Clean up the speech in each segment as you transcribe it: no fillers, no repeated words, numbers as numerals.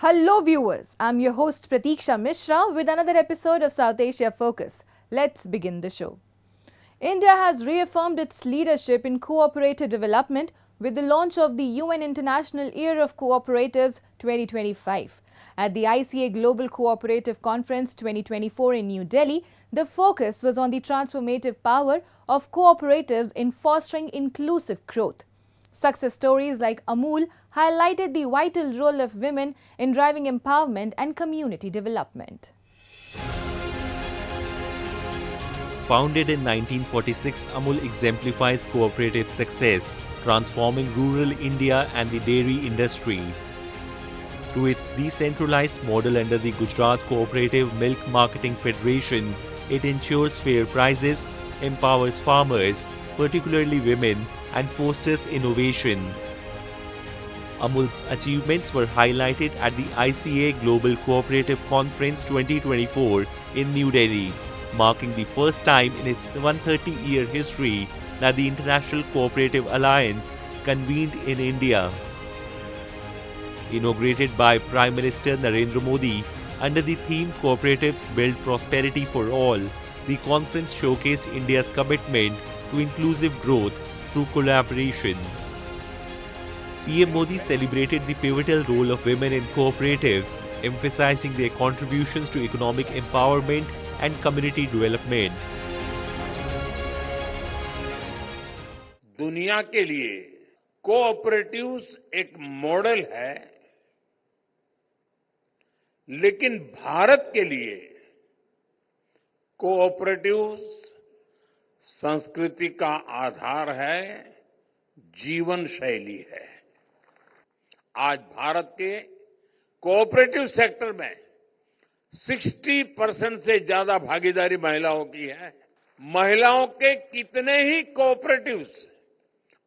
Hello viewers, I'm your host Pratiksha Mishra with another episode of South Asia Focus. Let's begin the show. India has reaffirmed its leadership in cooperative development with the launch of the UN International Year of Cooperatives 2025. At the ICA Global Cooperative Conference 2024 in New Delhi, the focus was on the transformative power of cooperatives in fostering inclusive growth. Success stories like Amul highlighted the vital role of women in driving empowerment and community development. Founded in 1946, Amul exemplifies cooperative success, transforming rural India and the dairy industry. Through its decentralized model under the Gujarat Cooperative Milk Marketing Federation, it ensures fair prices, empowers farmers, particularly women, and fosters innovation. Amul's achievements were highlighted at the ICA Global Cooperative Conference 2024 in New Delhi, marking the first time in its 130-year history that the International Cooperative Alliance convened in India. Inaugurated by Prime Minister Narendra Modi under the theme Cooperatives Build Prosperity for All, the conference showcased India's commitment to inclusive growth through collaboration. PM Modi celebrated the pivotal role of women in cooperatives, emphasizing their contributions to economic empowerment and community development. दुनिया के लिए cooperatives एक model है, लेकिन भारत के लिए cooperatives संस्कृति का आधार है, जीवन शैली है। आज भारत के कोऑपरेटिव सेक्टर में 60% से ज्यादा भागीदारी महिलाओं की है। महिलाओं के कितने ही कोऑपरेटिव्स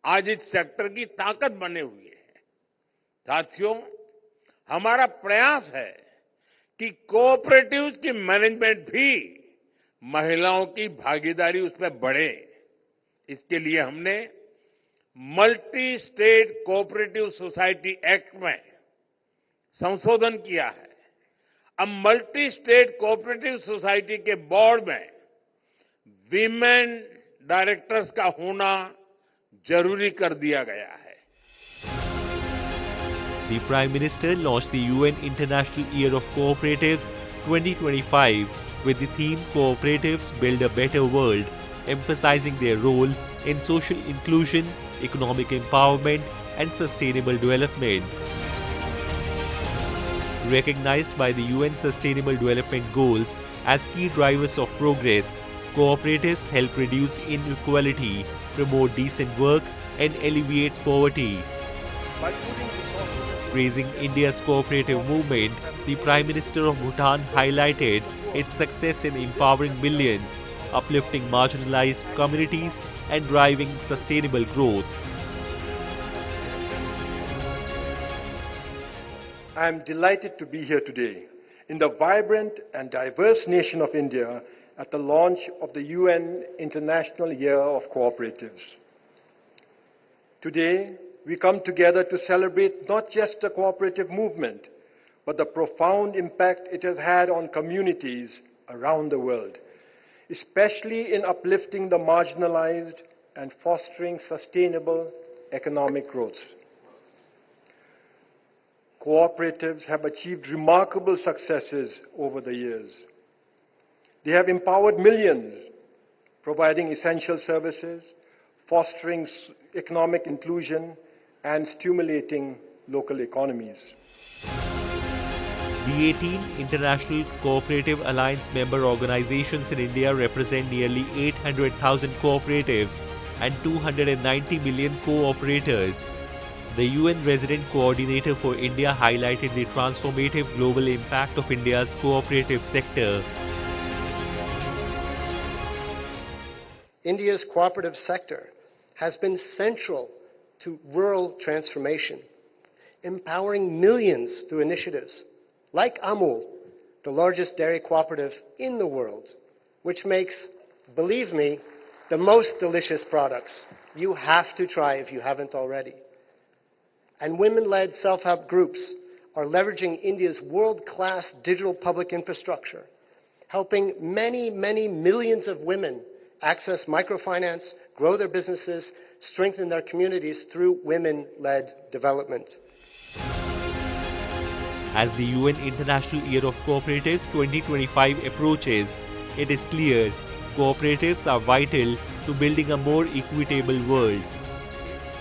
आज इस सेक्टर की ताकत बने हुए हैं। साथियों, हमारा प्रयास है कि कोऑपरेटिव्स की मैनेजमेंट भी महिलाओं की भागीदारी उसमें बढ़े। इसके लिए हमने multi state cooperative society act में संशोधन किया है। अब मल्टी स्टेट कोऑपरेटिव सोसाइटी के बोर्ड में वीमेन डायरेक्टर्स का होना जरूरी कर दिया गया है। The Prime Minister launched the UN International Year of Cooperatives 2025 with the theme Cooperatives Build a Better World, emphasizing their role in social inclusion, economic empowerment, and sustainable development. Recognized by the UN Sustainable Development Goals as key drivers of progress, cooperatives help reduce inequality, promote decent work, and alleviate poverty. Praising India's cooperative movement, the Prime Minister of Bhutan highlighted its success in empowering millions, uplifting marginalized communities, and driving sustainable growth. I am delighted to be here today in the vibrant and diverse nation of India at the launch of the UN International Year of Cooperatives. Today, we come together to celebrate not just the cooperative movement, but the profound impact it has had on communities around the world, especially in uplifting the marginalized and fostering sustainable economic growth. Cooperatives have achieved remarkable successes over the years. They have empowered millions, providing essential services, fostering economic inclusion, and stimulating local economies. The 18 International Cooperative Alliance member organizations in India represent nearly 800,000 cooperatives and 290 million cooperators. The UN Resident Coordinator for India highlighted the transformative global impact of India's cooperative sector. India's cooperative sector has been central to rural transformation, empowering millions through initiatives like Amul, the largest dairy cooperative in the world, which makes, believe me, the most delicious products. You have to try if you haven't already. And women-led self-help groups are leveraging India's world-class digital public infrastructure, helping many, many millions of women access microfinance, grow their businesses, strengthen their communities through women-led development. As the UN International Year of Cooperatives 2025 approaches, it is clear cooperatives are vital to building a more equitable world.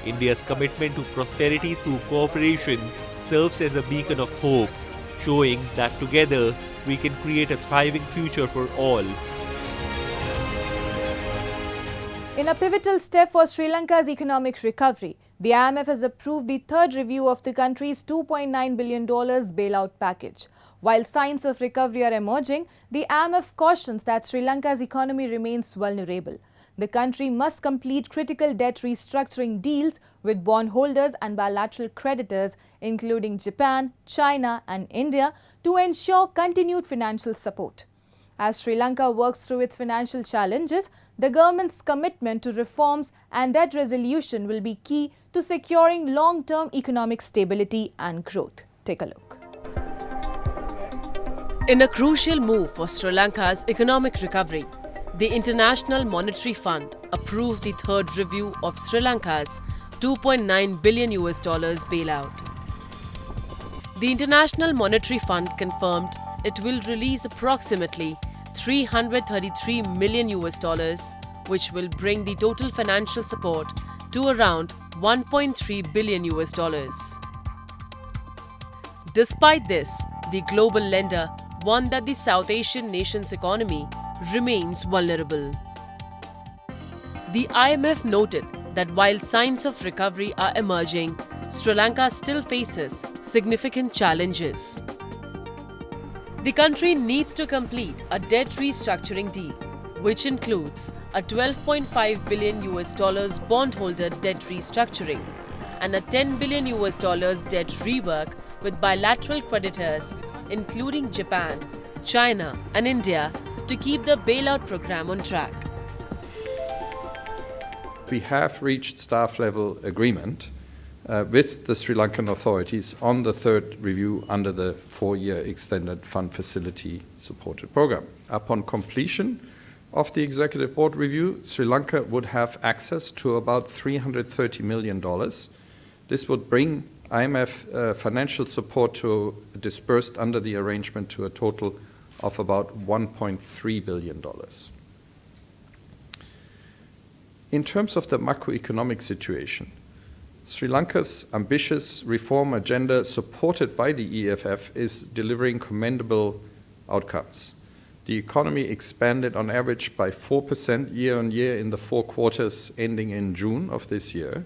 India's commitment to prosperity through cooperation serves as a beacon of hope, showing that together we can create a thriving future for all. In a pivotal step for Sri Lanka's economic recovery, the IMF has approved the third review of the country's $2.9 billion bailout package. While signs of recovery are emerging, the IMF cautions that Sri Lanka's economy remains vulnerable. The country must complete critical debt restructuring deals with bondholders and bilateral creditors, including Japan, China and India, to ensure continued financial support. As Sri Lanka works through its financial challenges, the government's commitment to reforms and debt resolution will be key to securing long-term economic stability and growth. Take a look. In a crucial move for Sri Lanka's economic recovery, the International Monetary Fund approved the third review of Sri Lanka's $2.9 billion bailout. The International Monetary Fund confirmed it will release approximately $333 million, which will bring the total financial support to around $1.3 billion. Despite this, the global lender warned that the South Asian nation's economy remains vulnerable. The IMF noted that while signs of recovery are emerging, Sri Lanka still faces significant challenges. The country needs to complete a debt restructuring deal, which includes a $12.5 billion bondholder debt restructuring and a $10 billion debt rework with bilateral creditors, including Japan, China and India, to keep the bailout program on track. We have reached staff-level agreement with the Sri Lankan authorities on the third review under the 4-year extended fund facility supported program. Upon completion of the executive board review, Sri Lanka would have access to about $330 million. This would bring IMF financial support disbursed under the arrangement to a total of about $1.3 billion. In terms of the macroeconomic situation, Sri Lanka's ambitious reform agenda supported by the EFF is delivering commendable outcomes. The economy expanded on average by 4% year-on-year in the 4 quarters ending in June of this year,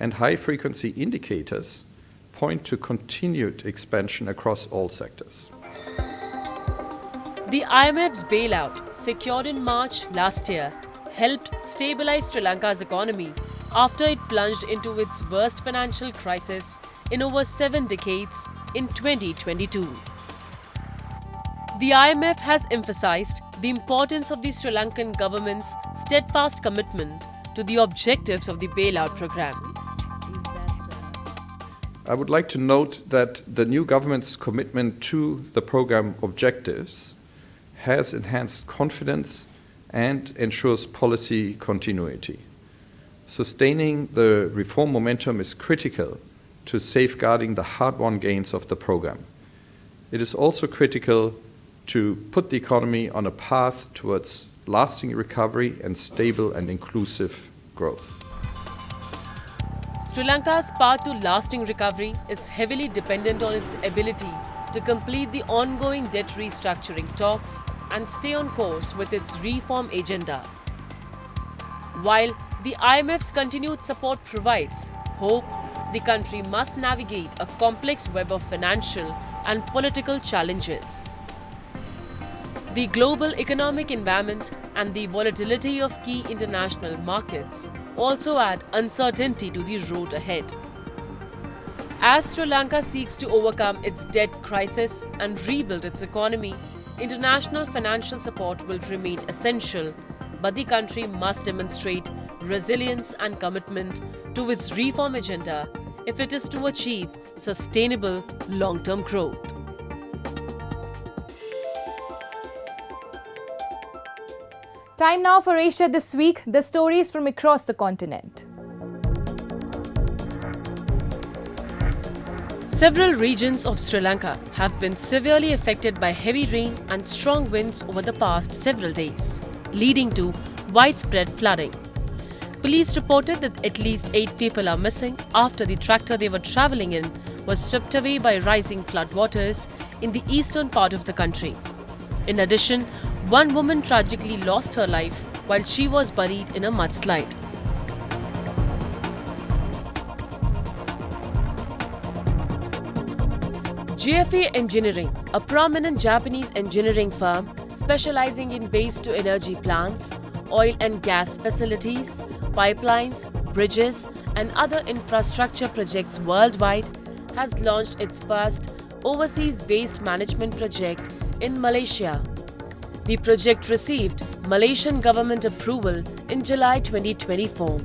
and high-frequency indicators point to continued expansion across all sectors. The IMF's bailout, secured in March last year, helped stabilize Sri Lanka's economy after it plunged into its worst financial crisis in over 7 decades in 2022. The IMF has emphasized the importance of the Sri Lankan government's steadfast commitment to the objectives of the bailout program. I would like to note that the new government's commitment to the program objectives has enhanced confidence and ensures policy continuity. Sustaining the reform momentum is critical to safeguarding the hard-won gains of the program. It is also critical to put the economy on a path towards lasting recovery and stable and inclusive growth. Sri Lanka's path to lasting recovery is heavily dependent on its ability to complete the ongoing debt restructuring talks and stay on course with its reform agenda. While the IMF's continued support provides hope, the country must navigate a complex web of financial and political challenges. The global economic environment and the volatility of key international markets also add uncertainty to the road ahead. As Sri Lanka seeks to overcome its debt crisis and rebuild its economy, international financial support will remain essential, but the country must demonstrate resilience and commitment to its reform agenda if it is to achieve sustainable long-term growth. Time now for Asia This Week, the stories from across the continent. Several regions of Sri Lanka have been severely affected by heavy rain and strong winds over the past several days, leading to widespread flooding. Police reported that at least 8 people are missing after the tractor they were travelling in was swept away by rising floodwaters in the eastern part of the country. In addition, one woman tragically lost her life while she was buried in a mudslide. JFE Engineering, a prominent Japanese engineering firm specializing in waste-to-energy plants, oil and gas facilities, pipelines, bridges, and other infrastructure projects worldwide, has launched its first overseas waste management project in Malaysia. The project received Malaysian government approval in July 2024.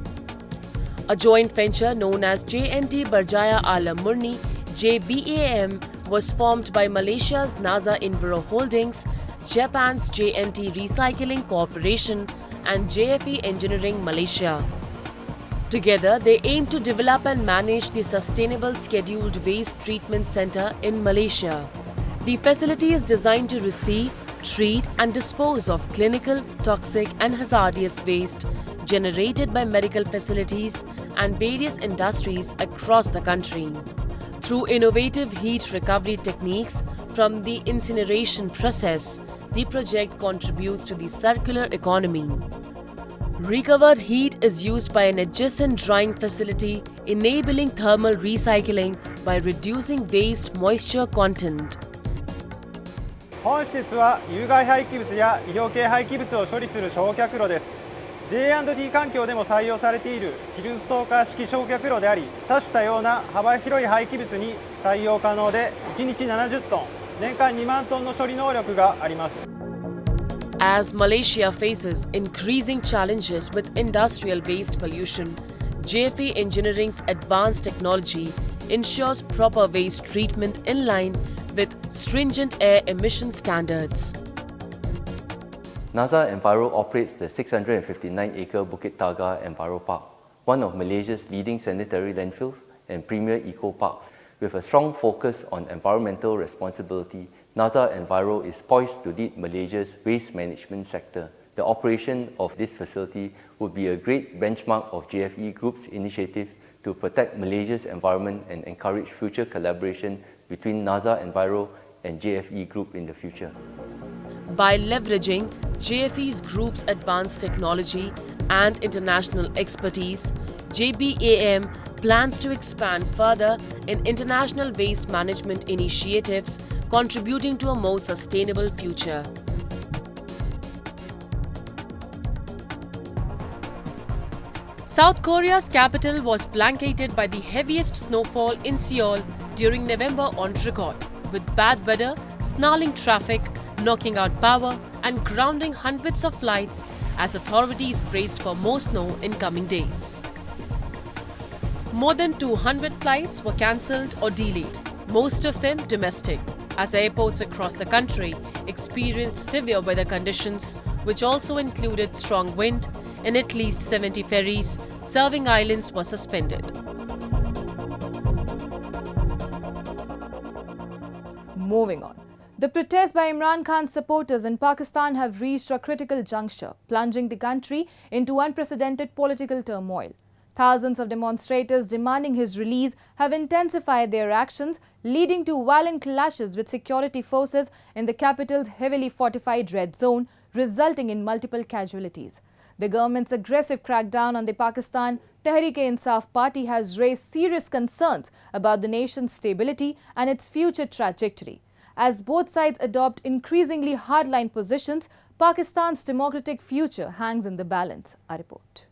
A joint venture known as JNT Berjaya Alam Murni (JBAM) was formed by Malaysia's NASA Enviro Holdings, Japan's JNT Recycling Corporation, and JFE Engineering Malaysia. Together, they aim to develop and manage the Sustainable Scheduled Waste Treatment Center in Malaysia. The facility is designed to receive, treat and dispose of clinical, toxic and hazardous waste generated by medical facilities and various industries across the country. Through innovative heat recovery techniques from the incineration process, the project contributes to the circular economy. Recovered heat is used by an adjacent drying facility, enabling thermal recycling by reducing waste moisture content. 本施設は有害廃棄物や医療系廃棄物を処理する焼却炉です。J&D 環境でも採用されているヒルストーカー式焼却炉であり、多種多様な幅広い廃棄物に対応可能で、1日70トン、年間2万トンの処理能力があります。As Malaysia faces increasing challenges with industrial waste pollution, JFE Engineering's advanced technology ensures proper waste treatment in line with stringent air emission standards. NASA Enviro operates the 659-acre Bukit Taga Enviro Park, one of Malaysia's leading sanitary landfills and premier eco-parks. With a strong focus on environmental responsibility, NASA Enviro is poised to lead Malaysia's waste management sector. The operation of this facility would be a great benchmark of JFE Group's initiative to protect Malaysia's environment and encourage future collaboration between NASA Enviro and JFE Group in the future. By leveraging JFE Group's advanced technology and international expertise, JBAM plans to expand further in international waste management initiatives, contributing to a more sustainable future. South Korea's capital was blanketed by the heaviest snowfall in Seoul during November on record, with bad weather, snarling traffic, knocking out power and grounding hundreds of flights as authorities braced for more snow in coming days. More than 200 flights were cancelled or delayed, most of them domestic, as airports across the country experienced severe weather conditions, which also included strong wind, and at least 70 ferries serving islands were suspended. Moving on. The protests by Imran Khan's supporters in Pakistan have reached a critical juncture, plunging the country into unprecedented political turmoil. Thousands of demonstrators demanding his release have intensified their actions, leading to violent clashes with security forces in the capital's heavily fortified red zone, resulting in multiple casualties. The government's aggressive crackdown on the Pakistan Tehreek-e-Insaf Party has raised serious concerns about the nation's stability and its future trajectory. As both sides adopt increasingly hardline positions, Pakistan's democratic future hangs in the balance. A report.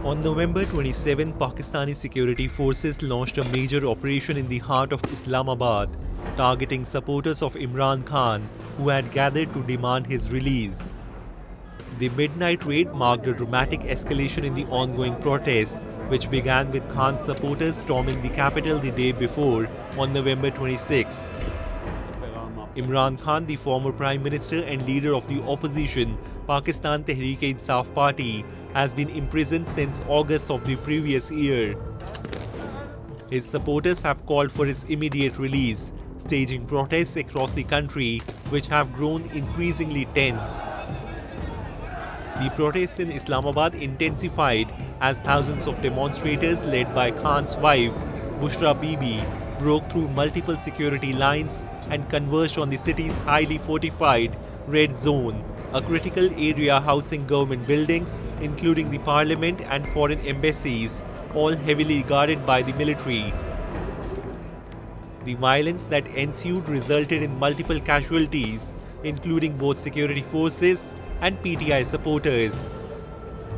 On November 27, Pakistani security forces launched a major operation in the heart of Islamabad, targeting supporters of Imran Khan who had gathered to demand his release. The midnight raid marked a dramatic escalation in the ongoing protests, which began with Khan's supporters storming the capital the day before on November 26. Imran Khan, the former Prime Minister and leader of the opposition Pakistan Tehreek-e-Insaf Party, has been imprisoned since August of the previous year. His supporters have called for his immediate release, staging protests across the country which have grown increasingly tense. The protests in Islamabad intensified as thousands of demonstrators led by Khan's wife, Bushra Bibi, broke through multiple security lines and converged on the city's highly fortified red zone, a critical area housing government buildings, including the parliament and foreign embassies, all heavily guarded by the military. The violence that ensued resulted in multiple casualties, including both security forces and PTI supporters.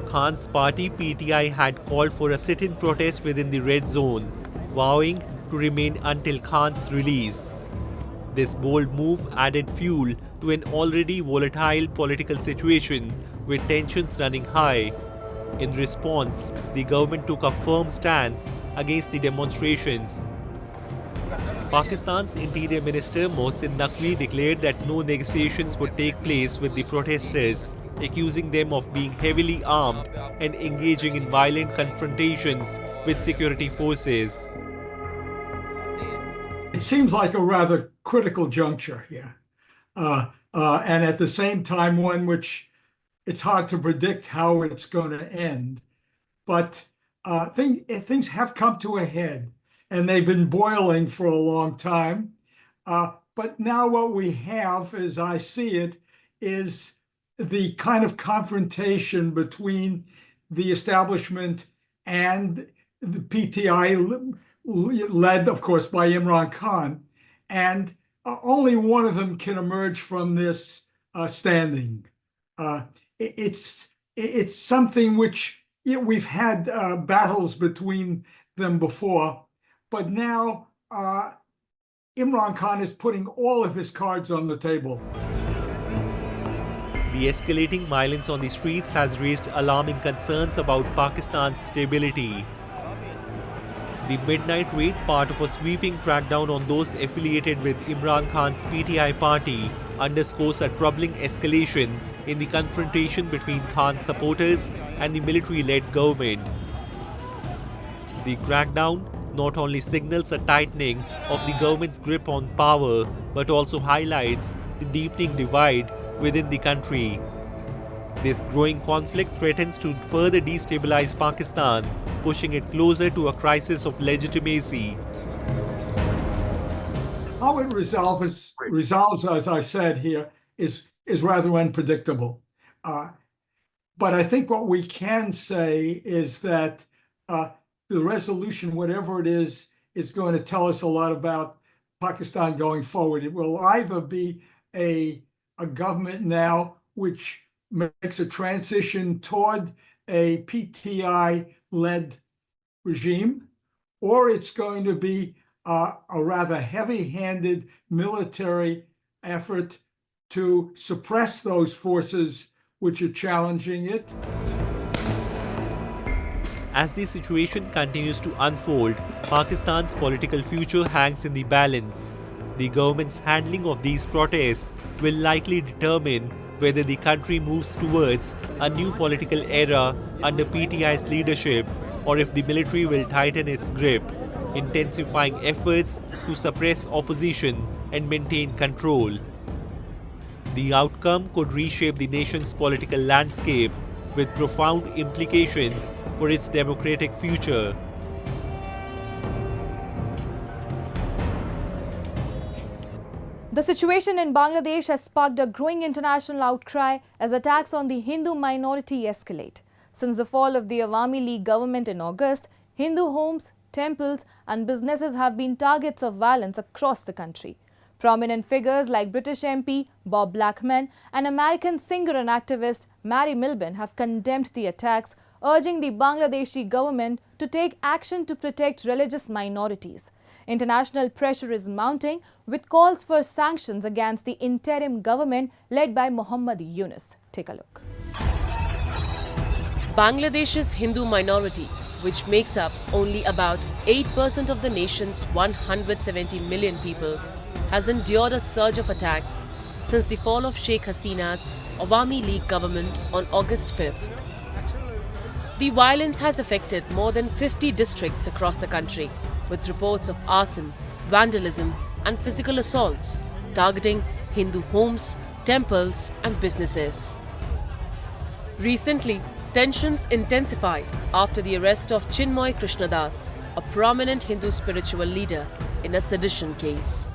Khan's party PTI had called for a sit-in protest within the red zone, vowing to remain until Khan's release. This bold move added fuel to an already volatile political situation with tensions running high. In response, the government took a firm stance against the demonstrations. Pakistan's Interior Minister Mohsin Naqvi declared that no negotiations would take place with the protesters, accusing them of being heavily armed and engaging in violent confrontations with security forces. It seems like a rather critical juncture here. And at the same time, one which it's hard to predict how it's going to end. But things have come to a head, and they've been boiling for a long time. But now what we have, as I see it, is the kind of confrontation between the establishment and the PTI, led, of course, by Imran Khan. And only one of them can emerge from this standing. It's something which we've had battles between them before, but now Imran Khan is putting all of his cards on the table. The escalating violence on the streets has raised alarming concerns about Pakistan's stability. The midnight raid, part of a sweeping crackdown on those affiliated with Imran Khan's PTI party, underscores a troubling escalation in the confrontation between Khan's supporters and the military-led government. The crackdown not only signals a tightening of the government's grip on power, but also highlights the deepening divide within the country. This growing conflict threatens to further destabilize Pakistan, pushing it closer to a crisis of legitimacy. How it resolves, as I said here, is rather unpredictable. But I think what we can say is that the resolution, whatever it is going to tell us a lot about Pakistan going forward. It will either be a government now which makes a transition toward a PTI-led regime, or it's going to be a rather heavy-handed military effort to suppress those forces which are challenging it. As the situation continues to unfold, Pakistan's political future hangs in the balance. The government's handling of these protests will likely determine whether the country moves towards a new political era under PTI's leadership, or if the military will tighten its grip, intensifying efforts to suppress opposition and maintain control. The outcome could reshape the nation's political landscape with profound implications for its democratic future. The situation in Bangladesh has sparked a growing international outcry as attacks on the Hindu minority escalate. Since the fall of the Awami League government in August, Hindu homes, temples and businesses have been targets of violence across the country. Prominent figures like British MP Bob Blackman and American singer and activist Mary Milben have condemned the attacks, urging the Bangladeshi government to take action to protect religious minorities. International pressure is mounting with calls for sanctions against the interim government led by Muhammad Yunus. Take a look. Bangladesh's Hindu minority, which makes up only about 8% of the nation's 170 million people, has endured a surge of attacks since the fall of Sheikh Hasina's Awami League government on August 5th. The violence has affected more than 50 districts across the country, with reports of arson, vandalism and physical assaults targeting Hindu homes, temples and businesses. Recently, tensions intensified after the arrest of Chinmoy Krishnadas, a prominent Hindu spiritual leader, in a sedition case.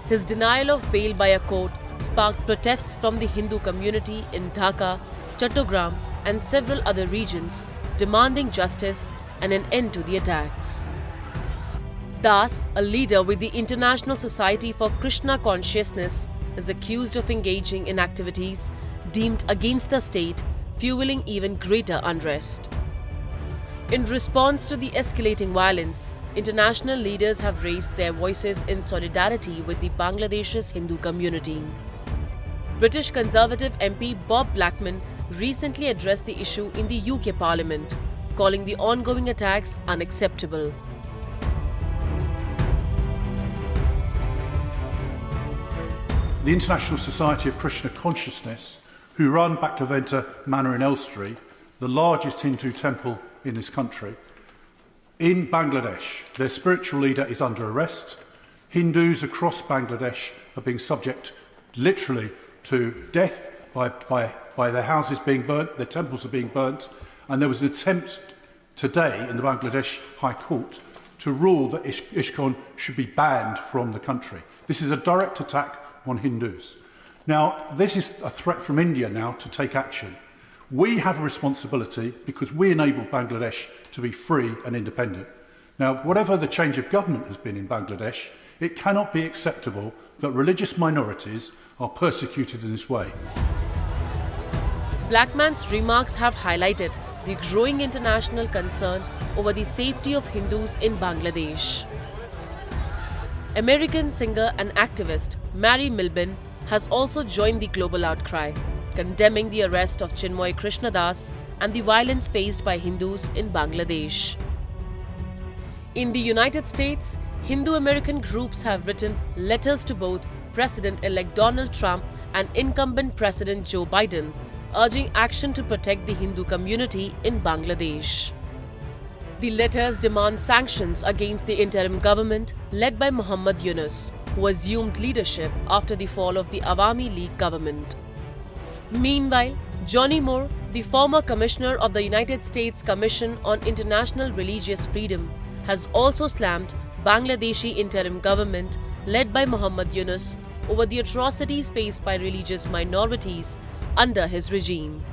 His denial of bail by a court sparked protests from the Hindu community in Dhaka, Chattogram and several other regions, demanding justice and an end to the attacks. Das, a leader with the International Society for Krishna Consciousness, is accused of engaging in activities deemed against the state, fueling even greater unrest. In response to the escalating violence, international leaders have raised their voices in solidarity with the Bangladesh's Hindu community. British Conservative MP Bob Blackman recently addressed the issue in the UK Parliament, calling the ongoing attacks unacceptable. The International Society of Krishna Consciousness, who run Bhaktivinoda Manor in Elstree, the largest Hindu temple in this country. In Bangladesh, their spiritual leader is under arrest. Hindus across Bangladesh are being subject literally to death by their houses being burnt, their temples are being burnt, and there was an attempt today in the Bangladesh High Court to rule that ISKCON should be banned from the country. This is a direct attack on Hindus. Now, this is a threat from India now to take action. We have a responsibility because we enable Bangladesh to be free and independent. Now, whatever the change of government has been in Bangladesh, it cannot be acceptable that religious minorities are persecuted in this way. Blackman's remarks have highlighted the growing international concern over the safety of Hindus in Bangladesh. American singer and activist Mary Milbin has also joined the global outcry, condemning the arrest of Chinmoy Krishnadas and the violence faced by Hindus in Bangladesh. In the United States, Hindu-American groups have written letters to both President-elect Donald Trump and incumbent President Joe Biden, urging action to protect the Hindu community in Bangladesh. The letters demand sanctions against the interim government led by Muhammad Yunus, who assumed leadership after the fall of the Awami League government. Meanwhile, Johnny Moore, the former commissioner of the United States Commission on International Religious Freedom, has also slammed Bangladeshi interim government led by Muhammad Yunus over the atrocities faced by religious minorities under his regime.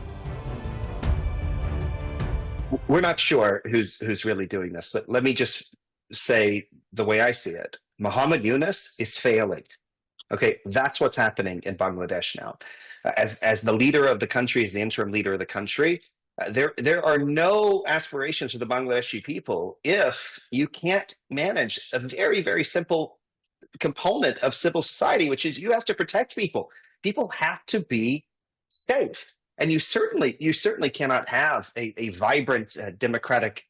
We're not sure who's really doing this, but let me just say the way I see it. Muhammad Yunus is failing. Okay, that's what's happening in Bangladesh now. As the leader of the country, as the interim leader of the country, there are no aspirations for the Bangladeshi people if you can't manage a very, very simple component of civil society, which is you have to protect people. People have to be safe. And you certainly cannot have a vibrant democratic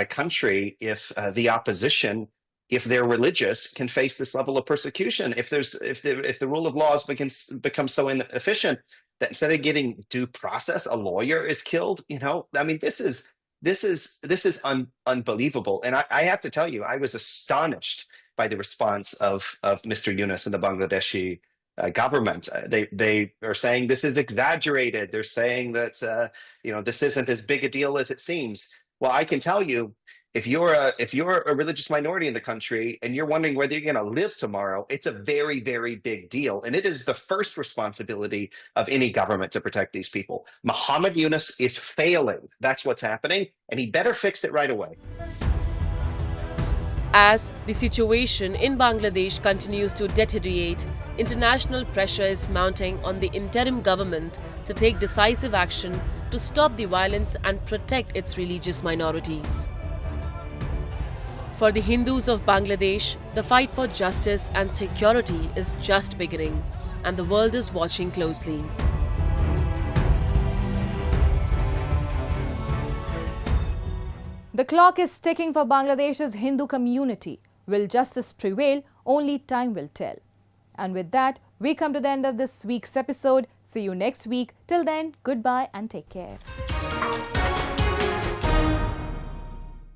country if the opposition, if they're religious, can face this level of persecution. If the rule of law becomes so inefficient that instead of getting due process, a lawyer is killed. You know, I mean, this is unbelievable. And I have to tell you, I was astonished by the response of Mr. Yunus and the Bangladeshi government. They are saying this is exaggerated. They're saying that this isn't as big a deal as it seems. Well, I can tell you, if you're a religious minority in the country and you're wondering whether you're going to live tomorrow, it's a very, very big deal, and it is the first responsibility of any government to protect these people. Muhammad Yunus is failing. That's what's happening, and he better fix it right away. As the situation in Bangladesh continues to deteriorate, international pressure is mounting on the interim government to take decisive action to stop the violence and protect its religious minorities. For the Hindus of Bangladesh, the fight for justice and security is just beginning, and the world is watching closely. The clock is ticking for Bangladesh's Hindu community. Will justice prevail? Only time will tell. And with that, we come to the end of this week's episode. See you next week. Till then, goodbye and take care.